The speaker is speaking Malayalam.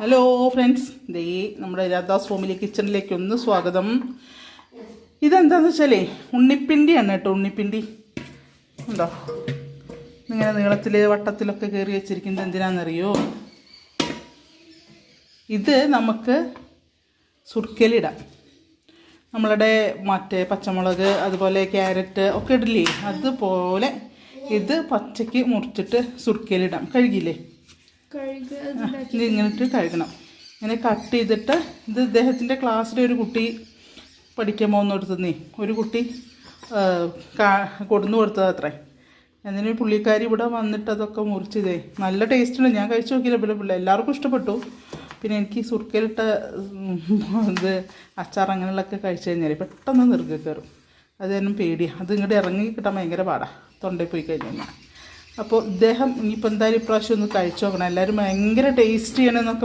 ഹലോ ഫ്രണ്ട്സ്, ദേ നമ്മുടെ രാധാസ് ഫാമിലി കിച്ചണിലേക്ക് ഒന്ന് സ്വാഗതം. ഇതെന്താണെന്ന് വെച്ചാലേ ഉണ്ണിപ്പിണ്ടിയാണ് കേട്ടോ. ഉണ്ണിപ്പിണ്ടി ഉണ്ടോ, ഇങ്ങനെ നീളത്തിൽ വട്ടത്തിലൊക്കെ കയറി വെച്ചിരിക്കുന്നത് എന്തിനാണെന്നറിയോ? ഇത് നമുക്ക് സുർക്കയിലിടാം. നമ്മളുടെ മറ്റേ പച്ചമുളക് അതുപോലെ ക്യാരറ്റ് ഒക്കെ ഇടില്ലേ, അതുപോലെ ഇത് പച്ചയ്ക്ക് മുറിച്ചിട്ട് സുർക്കയിലിടാം. കഴുകിയില്ലേ? ഇത് ഇങ്ങനെയിട്ട് കഴുകണം. ഇങ്ങനെ കട്ട് ചെയ്തിട്ട് ഇത് ഇദ്ദേഹത്തിൻ്റെ ക്ലാസ്സിലെ ഒരു കുട്ടി പഠിക്കാൻ പോകുന്നിടത്തുനിന്നേ ഒരു കുട്ടി കൊടുന്നു കൊടുത്തത് അത്രേ. എന്നിട്ട് പുള്ളിക്കാരി ഇവിടെ വന്നിട്ട് അതൊക്കെ മുറിച്ചതേ നല്ല ടേസ്റ്റുണ്ട്. ഞാൻ കഴിച്ചു നോക്കിയില്ല, പിള്ളേ എല്ലാവർക്കും ഇഷ്ടപ്പെട്ടു. പിന്നെ എനിക്ക് സുർക്കയിലിട്ട ഇത് അച്ചാർ അങ്ങനെയുള്ളതൊക്കെ കഴിച്ചു കഴിഞ്ഞാൽ പെട്ടെന്ന് നെറുകെ കയറും. അത് തന്നെ പേടിയാണ്. അത് ഇങ്ങോട്ട് ഇറങ്ങി കിട്ടാൻ ഭയങ്കര പാടാണ് തൊണ്ടയിൽ പോയി കഴിഞ്ഞാൽ. അപ്പോൾ ഇദ്ദേഹം ഇനിയിപ്പോൾ എന്തായാലും ഇപ്രാവശ്യം ഒന്ന് കഴിച്ചു നോക്കണം. എല്ലാവരും ഭയങ്കര ടേസ്റ്റിയാണെന്നൊക്കെ